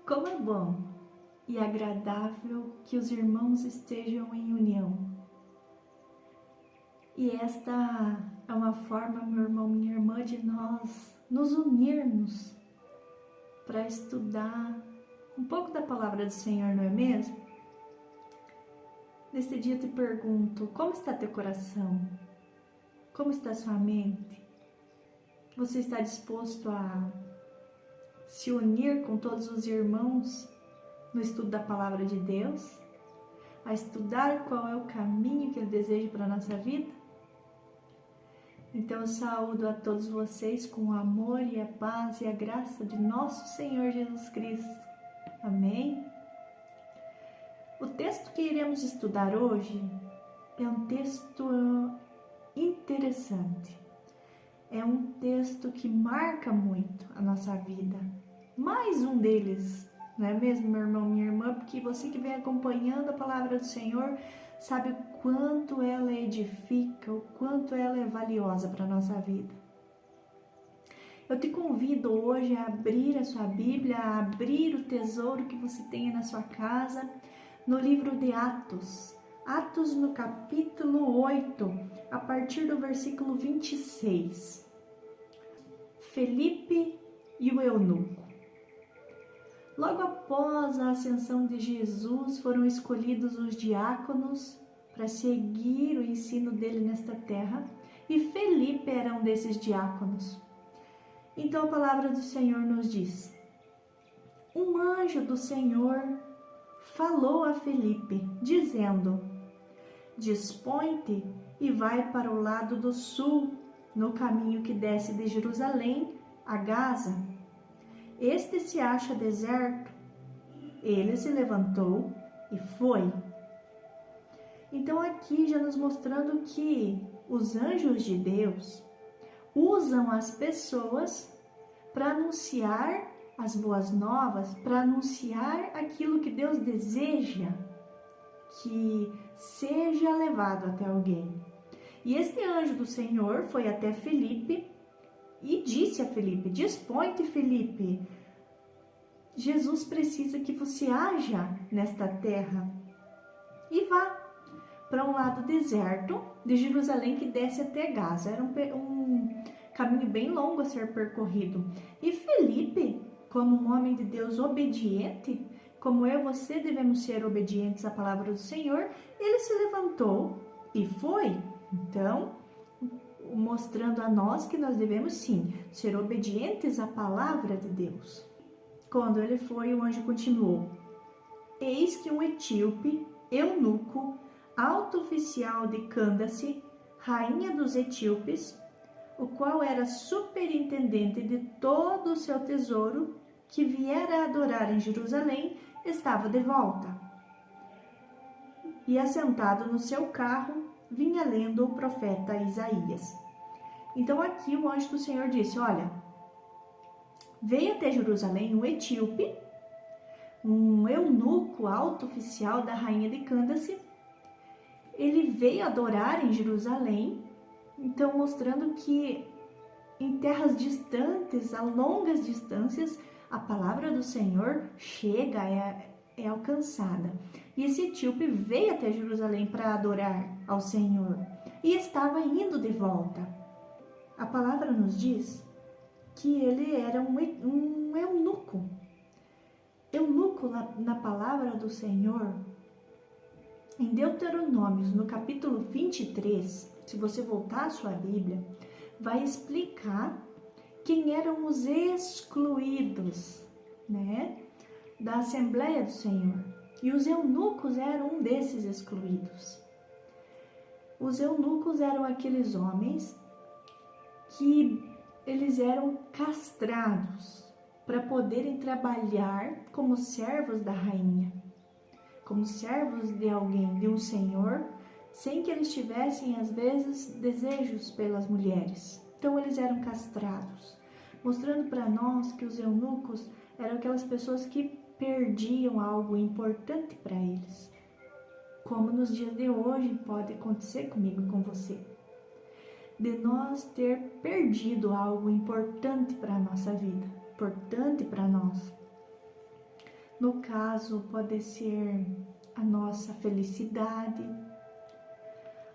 Como é bom e agradável que os irmãos estejam em união. E esta é uma forma, meu irmão, minha irmã, de nós nos unirmos para estudar um pouco da palavra do Senhor, não é mesmo? Neste dia eu te pergunto, como está teu coração? Como está sua mente? Você está disposto a se unir com todos os irmãos no estudo da palavra de Deus? A estudar qual é o caminho que Ele deseja para a nossa vida? Então eu saúdo a todos vocês com o amor e a paz e a graça de nosso Senhor Jesus Cristo. Amém? O texto que iremos estudar hoje é um texto interessante. É um texto que marca muito a nossa vida. Mais um deles, não é mesmo, meu irmão, minha irmã? Porque você que vem acompanhando a palavra do Senhor sabe o quanto ela edifica, o quanto ela é valiosa para a nossa vida. Eu te convido hoje a abrir a sua Bíblia, a abrir o tesouro que você tenha na sua casa, no livro de Atos. Atos no capítulo 8, a partir do versículo 26. Felipe e o eunuco. Logo após a ascensão de Jesus, foram escolhidos os diáconos para seguir o ensino dele nesta terra, e Felipe era um desses diáconos. Então a palavra do Senhor nos diz: um anjo do Senhor falou a Felipe, dizendo: dispõe-te e vai para o lado do sul, no caminho que desce de Jerusalém a Gaza. Este se acha deserto. Ele se levantou e foi. Então aqui já nos mostrando que os anjos de Deus usam as pessoas para anunciar as boas novas, para anunciar aquilo que Deus deseja que seja levado até alguém. E este anjo do Senhor foi até Felipe e disse a Felipe: dispõe-te, Felipe, Jesus precisa que você haja nesta terra e vá para um lado deserto de Jerusalém que desce até Gaza. Era um caminho bem longo a ser percorrido. E Felipe, como um homem de Deus obediente, como eu e você devemos ser obedientes à palavra do Senhor, ele se levantou e foi. Então, mostrando a nós que nós devemos sim ser obedientes à palavra de Deus. Quando ele foi, o anjo continuou: eis que um etíope, eunuco, alto oficial de Cândace, rainha dos etíopes, o qual era superintendente de todo o seu tesouro, que viera adorar em Jerusalém, estava de volta. E assentado no seu carro, vinha lendo o profeta Isaías. Então aqui o anjo do Senhor disse: olha, veio até Jerusalém um etíope, um eunuco alto oficial da rainha de Cândace. Ele veio adorar em Jerusalém, então mostrando que em terras distantes, a longas distâncias, a palavra do Senhor chega, é alcançada. E esse etíope veio até Jerusalém para adorar ao Senhor e estava indo de volta. A palavra nos diz que ele era um eunuco. Eunuco, na palavra do Senhor, em Deuteronômios, no capítulo 23, se você voltar à sua Bíblia, vai explicar quem eram os excluídos, né, da Assembleia do Senhor. E os eunucos eram um desses excluídos. Os eunucos eram aqueles homens que eles eram castrados para poderem trabalhar como servos da rainha, como servos de alguém, de um senhor, sem que eles tivessem, às vezes, desejos pelas mulheres. Então, eles eram castrados, mostrando para nós que os eunucos eram aquelas pessoas que perdiam algo importante para eles. Como nos dias de hoje pode acontecer comigo e com você. De nós ter perdido algo importante para a nossa vida, importante para nós. No caso, pode ser a nossa felicidade.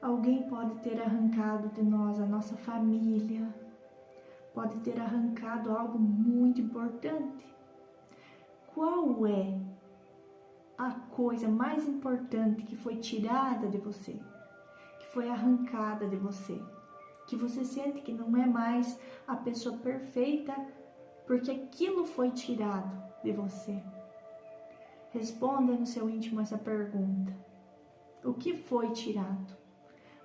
Alguém pode ter arrancado de nós a nossa família, pode ter arrancado algo muito importante. Qual é a coisa mais importante que foi tirada de você, que foi arrancada de você, que você sente que não é mais a pessoa perfeita porque aquilo foi tirado de você? Responda no seu íntimo essa pergunta. O que foi tirado?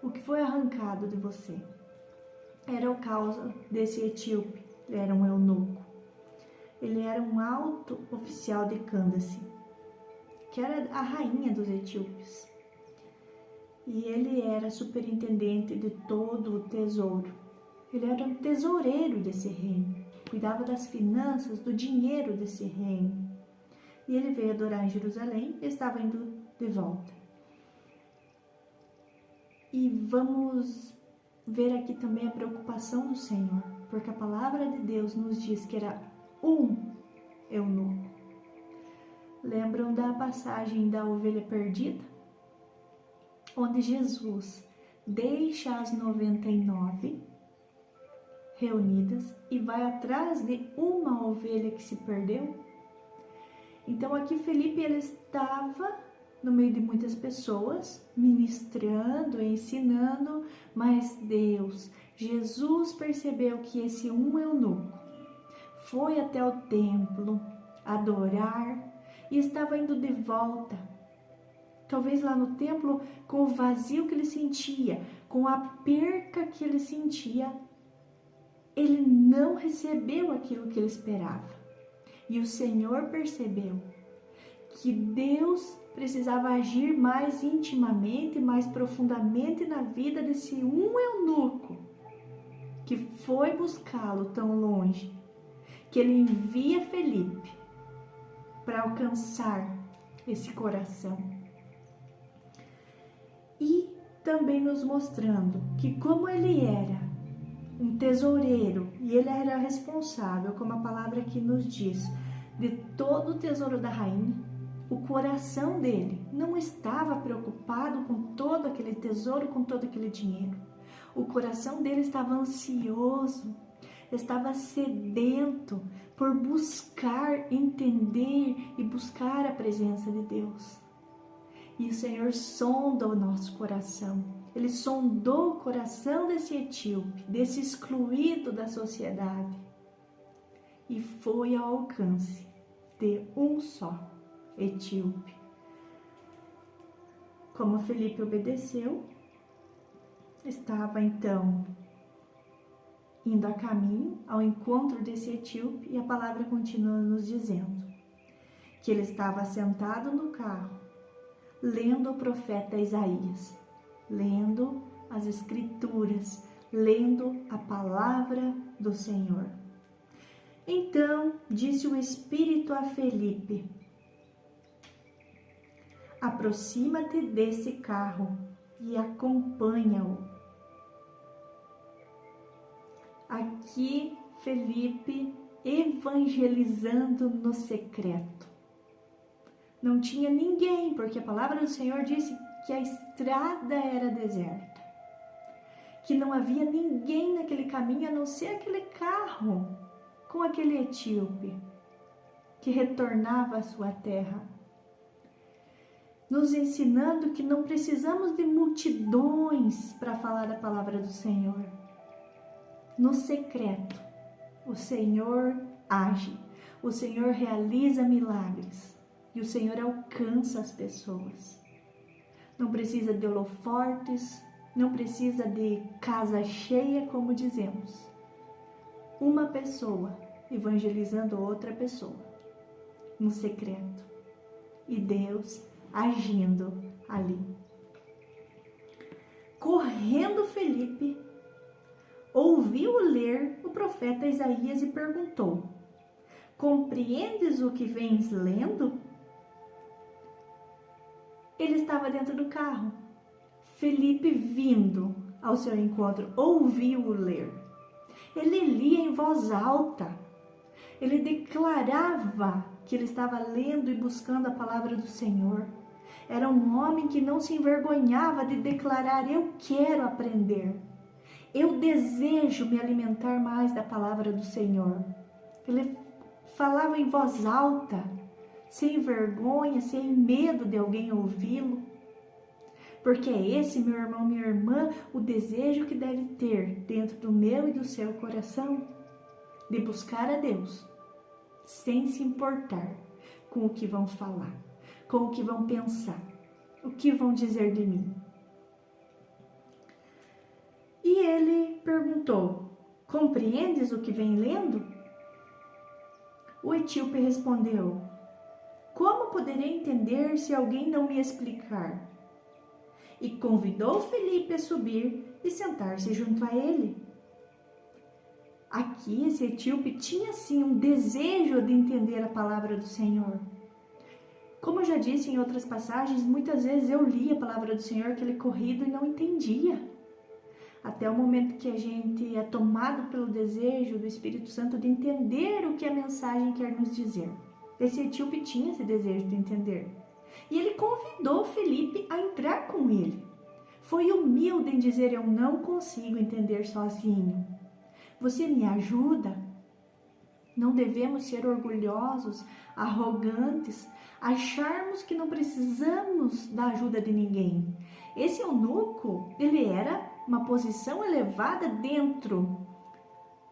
O que foi arrancado de você? Era o caso desse etíope. Ele era um eunuco. Ele era um alto oficial de Candace, que era a rainha dos etíopes. E ele era superintendente de todo o tesouro. Ele era um tesoureiro desse reino. Cuidava das finanças, do dinheiro desse reino. E ele veio adorar em Jerusalém e estava indo de volta. E vamos ver aqui também a preocupação do Senhor, porque a palavra de Deus nos diz que era um eunuco. Lembram da passagem da ovelha perdida? Onde Jesus deixa as 99 reunidas e vai atrás de uma ovelha que se perdeu? Então aqui Felipe, ele estava no meio de muitas pessoas, ministrando, ensinando, mas Deus, Jesus percebeu que esse um eunuco foi até o templo adorar e estava indo de volta. Talvez lá no templo, com o vazio que ele sentia, com a perca que ele sentia, ele não recebeu aquilo que ele esperava. E o Senhor percebeu que Deus precisava agir mais intimamente, mais profundamente na vida desse um eunuco que foi buscá-lo tão longe, que ele envia Felipe para alcançar esse coração. E também nos mostrando que como ele era um tesoureiro e ele era responsável, como a palavra aqui nos diz, de todo o tesouro da rainha, o coração dele não estava preocupado com todo aquele tesouro, com todo aquele dinheiro. O coração dele estava ansioso, estava sedento por buscar entender e buscar a presença de Deus. E o Senhor sonda o nosso coração. Ele sondou o coração desse etíope, desse excluído da sociedade, e foi ao alcance de um só etíope. Como Felipe obedeceu, estava então indo a caminho ao encontro desse etíope, e a palavra continua nos dizendo que ele estava sentado no carro, lendo o profeta Isaías, lendo as escrituras, lendo a palavra do Senhor. Então disse o Espírito a Felipe: aproxima-te desse carro e acompanha-o. Aqui Felipe evangelizando no secreto. Não tinha ninguém, porque a palavra do Senhor disse que a estrada era deserta, que não havia ninguém naquele caminho a não ser aquele carro com aquele etíope que retornava à sua terra, nos ensinando que não precisamos de multidões para falar a palavra do Senhor. No secreto, o Senhor age, o Senhor realiza milagres e o Senhor alcança as pessoas. Não precisa de holofortes, não precisa de casa cheia, como dizemos. Uma pessoa evangelizando outra pessoa, no secreto, e Deus agindo ali. Correndo Felipe, ouviu ler o profeta Isaías e perguntou: compreendes o que vens lendo? Ele estava dentro do carro. Felipe, vindo ao seu encontro, ouviu-o ler. Ele lia em voz alta. Ele declarava que ele estava lendo e buscando a palavra do Senhor. Era um homem que não se envergonhava de declarar: eu quero aprender. Eu desejo me alimentar mais da palavra do Senhor. Ele falava em voz alta, sem vergonha, sem medo de alguém ouvi-lo. Porque é esse, meu irmão, minha irmã, o desejo que deve ter dentro do meu e do seu coração, de buscar a Deus, sem se importar com o que vão falar, com o que vão pensar, o que vão dizer de mim. E ele perguntou: compreendes o que vem lendo? O etíope respondeu: como poderei entender se alguém não me explicar? E convidou Felipe a subir e sentar-se junto a ele. Aqui esse etíope tinha sim um desejo de entender a palavra do Senhor. Como eu já disse em outras passagens, muitas vezes eu li a palavra do Senhor, aquele corrido, e não entendia. Até o momento que a gente é tomado pelo desejo do Espírito Santo de entender o que a mensagem quer nos dizer. Esse etíope tinha esse desejo de entender. E ele convidou Felipe a entrar com ele. Foi humilde em dizer: eu não consigo entender sozinho. Você me ajuda? Não devemos ser orgulhosos, arrogantes, acharmos que não precisamos da ajuda de ninguém. Esse eunuco, ele era uma posição elevada dentro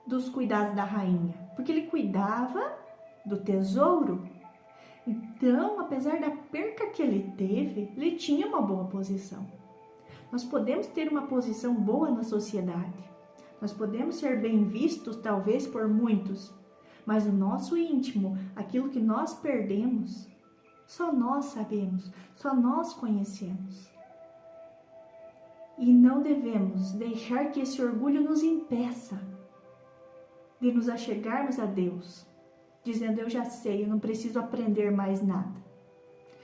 dos cuidados da rainha, porque ele cuidava do tesouro. Então, apesar da perca que ele teve, ele tinha uma boa posição. Nós podemos ter uma posição boa na sociedade. Nós podemos ser bem vistos, talvez, por muitos. Mas o nosso íntimo, aquilo que nós perdemos, só nós sabemos, só nós conhecemos. E não devemos deixar que esse orgulho nos impeça de nos achegarmos a Deus, dizendo: eu já sei, eu não preciso aprender mais nada.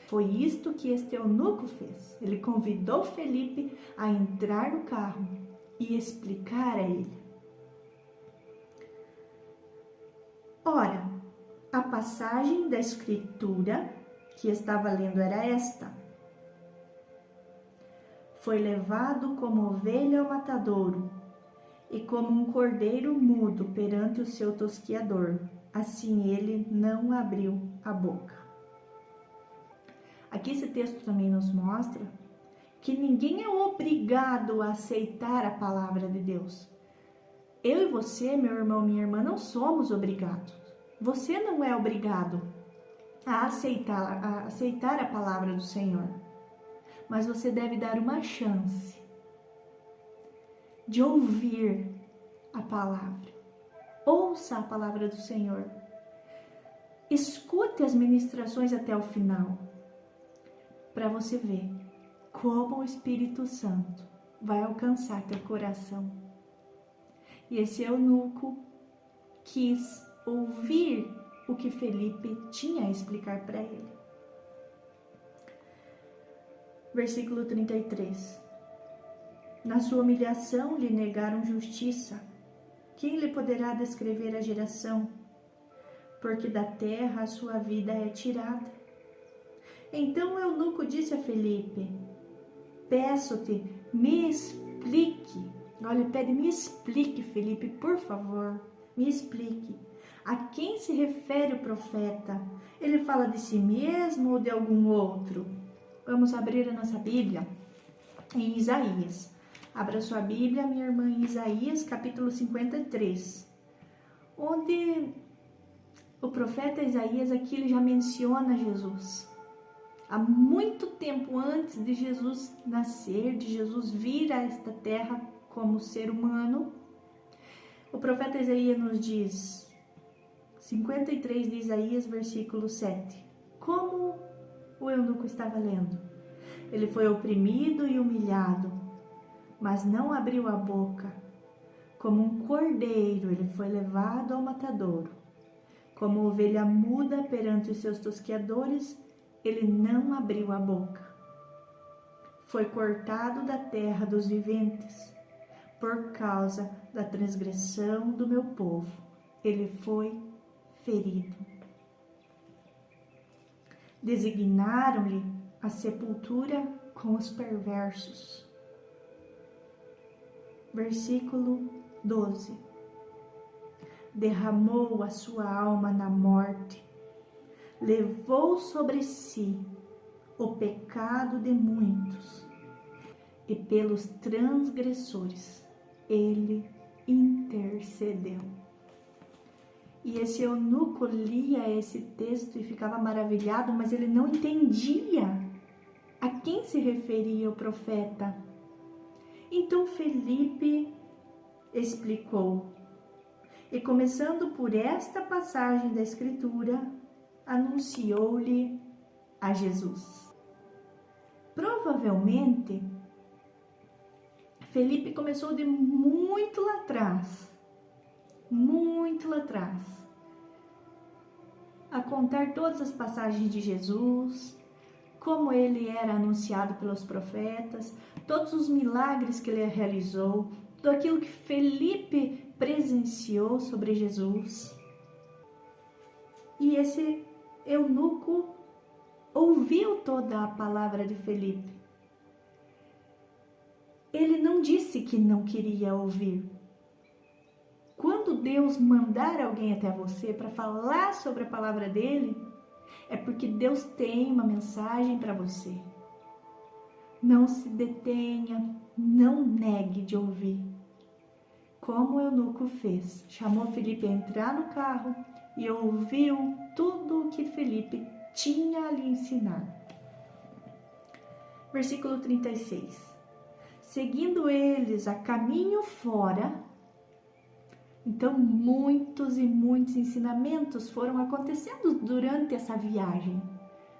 Foi isto que este eunuco fez. Ele convidou Felipe a entrar no carro e explicar a ele. Ora, a passagem da Escritura que estava lendo era esta: foi levado como ovelha ao matadouro, e como um cordeiro mudo perante o seu tosquiador, assim ele não abriu a boca. Aqui esse texto também nos mostra que ninguém é obrigado a aceitar a palavra de Deus. Eu e você, meu irmão, minha irmã, não somos obrigados. Você não é obrigado a aceitar a palavra do Senhor. Mas você deve dar uma chance de ouvir a palavra. Ouça a palavra do Senhor. Escute as ministrações até o final, para você ver como o Espírito Santo vai alcançar teu coração. E esse eunuco quis ouvir o que Felipe tinha a explicar para ele. Versículo 33. Na sua humilhação lhe negaram justiça. Quem lhe poderá descrever a geração? Porque da terra a sua vida é tirada. Então o eunuco disse a Felipe: peço-te, me explique. Olha, pede, me explique, Felipe, por favor, me explique. A quem se refere o profeta? Ele fala de si mesmo ou de algum outro? Vamos abrir a nossa Bíblia em Isaías. Abra sua Bíblia, minha irmã, em Isaías, capítulo 53, onde o profeta Isaías aqui ele já menciona Jesus. Há muito tempo antes de Jesus nascer, de Jesus vir a esta terra como ser humano, o profeta Isaías nos diz, 53 de Isaías, versículo 7, como o eunuco estava lendo. Ele foi oprimido e humilhado, mas não abriu a boca. Como um cordeiro, ele foi levado ao matadouro. Como ovelha muda perante os seus tosqueadores, ele não abriu a boca. Foi cortado da terra dos viventes, por causa da transgressão do meu povo. Ele foi ferido. Designaram-lhe a sepultura com os perversos. Versículo 12. Derramou a sua alma na morte, levou sobre si o pecado de muitos, e pelos transgressores ele intercedeu. E esse eunuco lia esse texto e ficava maravilhado, mas ele não entendia a quem se referia o profeta. Então Felipe explicou, e começando por esta passagem da Escritura, anunciou-lhe a Jesus. Provavelmente, Felipe começou de muito lá atrás, a contar todas as passagens de Jesus, como ele era anunciado pelos profetas, todos os milagres que ele realizou, tudo aquilo que Felipe presenciou sobre Jesus. E esse eunuco ouviu toda a palavra de Felipe. Ele não disse que não queria ouvir. Quando Deus mandar alguém até você para falar sobre a palavra dele, é porque Deus tem uma mensagem para você. Não se detenha, não negue de ouvir. Como o eunuco fez, chamou Felipe a entrar no carro e ouviu tudo o que Felipe tinha a lhe ensinar. Versículo 36. Seguindo eles a caminho fora, então muitos e muitos ensinamentos foram acontecendo durante essa viagem,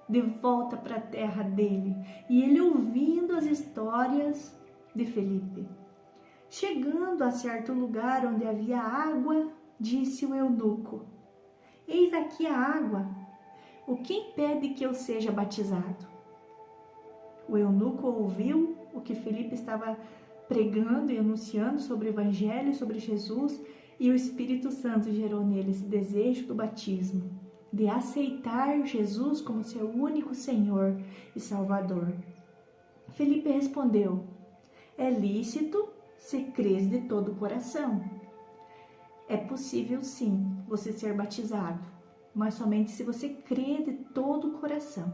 de volta para a terra dele, e ele ouvindo as histórias de Felipe. Chegando a certo lugar onde havia água, disse o eunuco: eis aqui a água, o que impede que eu seja batizado? O eunuco ouviu o que Felipe estava pregando e anunciando sobre o Evangelho, sobre Jesus, e o Espírito Santo gerou nele esse desejo do batismo, de aceitar Jesus como seu único Senhor e Salvador. Felipe respondeu: é lícito se crês de todo o coração. É possível sim você ser batizado, mas somente se você crê de todo o coração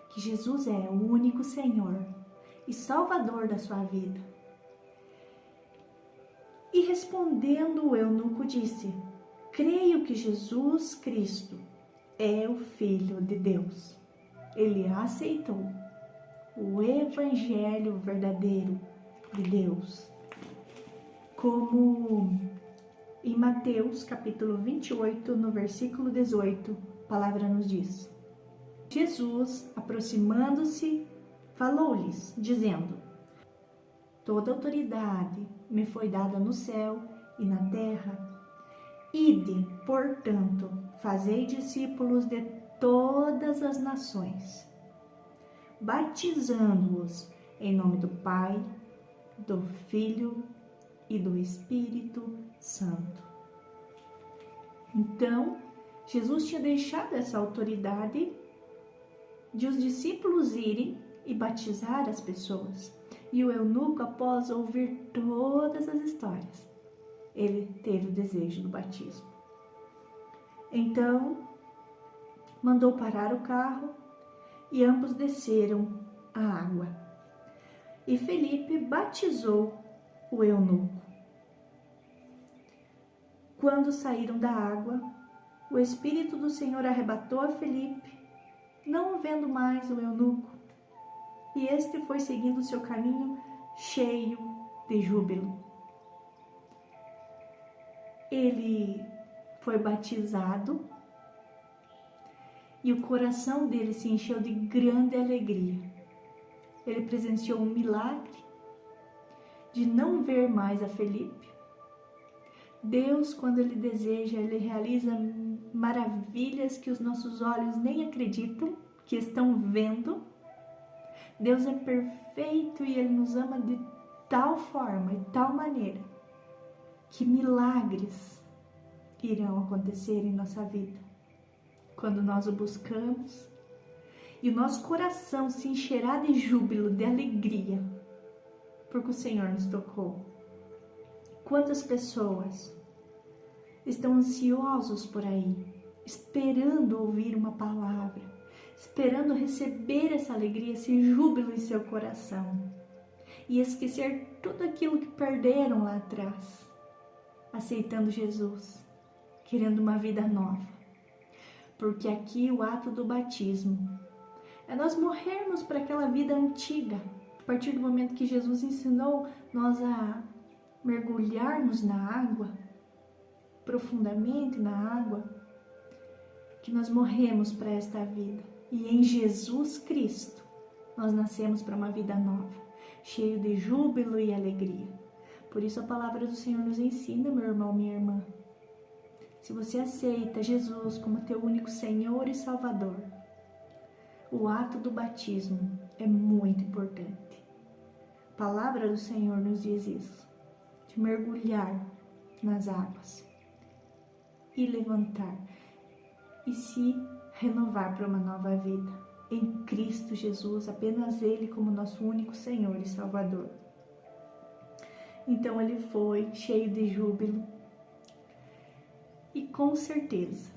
que Jesus é o único Senhor e Salvador da sua vida. E respondendo o eunuco disse: creio que Jesus Cristo é o Filho de Deus. Ele aceitou o Evangelho verdadeiro de Deus. Como em Mateus capítulo 28, no versículo 18, a palavra nos diz: Jesus, aproximando-se, falou-lhes, dizendo: toda autoridade me foi dada no céu e na terra. Ide, portanto, fazei discípulos de todas as nações, batizando-os em nome do Pai, do Filho e do Espírito Santo. Então, Jesus tinha deixado essa autoridade de os discípulos irem e batizar as pessoas. E o eunuco, após ouvir todas as histórias, ele teve o desejo do batismo. Então, mandou parar o carro e ambos desceram a água. E Felipe batizou o eunuco. Quando saíram da água, o Espírito do Senhor arrebatou a Felipe, não vendo mais o eunuco, e este foi seguindo seu caminho cheio de júbilo. Ele foi batizado e o coração dele se encheu de grande alegria. Ele presenciou um milagre de não ver mais a Felipe. Deus, quando Ele deseja, Ele realiza maravilhas que os nossos olhos nem acreditam que estão vendo. Deus é perfeito e Ele nos ama de tal forma e tal maneira que milagres irão acontecer em nossa vida quando nós o buscamos, e o nosso coração se encherá de júbilo, de alegria, porque o Senhor nos tocou. Quantas pessoas estão ansiosos por aí, esperando ouvir uma palavra, esperando receber essa alegria, esse júbilo em seu coração e esquecer tudo aquilo que perderam lá atrás, aceitando Jesus, querendo uma vida nova. Porque aqui o ato do batismo é nós morrermos para aquela vida antiga. A partir do momento que Jesus ensinou nós a mergulharmos na água, profundamente na água, que nós morremos para esta vida. E em Jesus Cristo nós nascemos para uma vida nova, cheio de júbilo e alegria. Por isso a palavra do Senhor nos ensina, meu irmão, minha irmã. Se você aceita Jesus como teu único Senhor e Salvador, o ato do batismo é muito importante. A palavra do Senhor nos diz isso, de mergulhar nas águas e levantar e se renovar para uma nova vida em Cristo Jesus, apenas Ele como nosso único Senhor e Salvador. Então ele foi cheio de júbilo e com certeza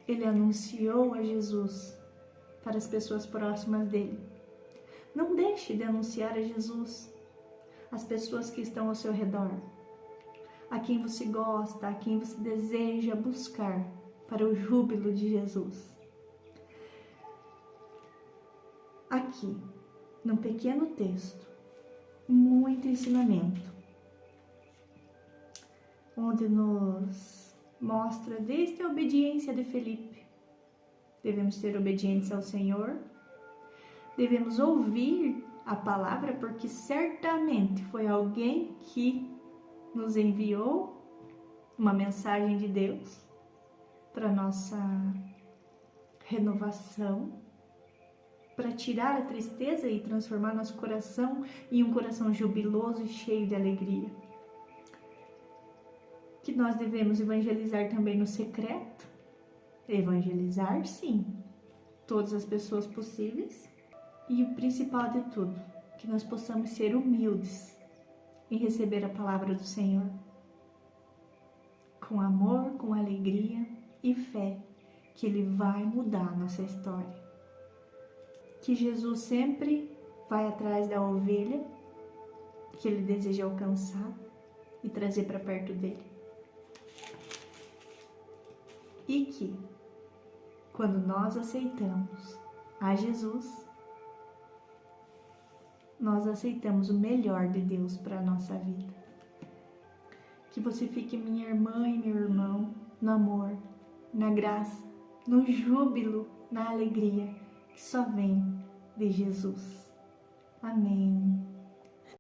ele anunciou a Jesus para as pessoas próximas dele. Não deixe de anunciar a Jesus às pessoas que estão ao seu redor, a quem você gosta, a quem você deseja buscar para o júbilo de Jesus. Aqui, num pequeno texto, muito ensinamento, onde nos mostra desde a obediência de Felipe. Devemos ser obedientes ao Senhor, devemos ouvir a palavra, porque certamente foi alguém que nos enviou uma mensagem de Deus para nossa renovação, para tirar a tristeza e transformar nosso coração em um coração jubiloso e cheio de alegria. Que nós devemos evangelizar também no secreto. Evangelizar, sim, todas as pessoas possíveis. E o principal de tudo, que nós possamos ser humildes em receber a palavra do Senhor, com amor, com alegria e fé, que Ele vai mudar a nossa história. Que Jesus sempre vai atrás da ovelha que Ele deseja alcançar e trazer para perto dEle. E que, quando nós aceitamos a Jesus, nós aceitamos o melhor de Deus para a nossa vida. Que você fique, minha irmã e meu irmão, no amor, na graça, no júbilo, na alegria que só vem de Jesus. Amém.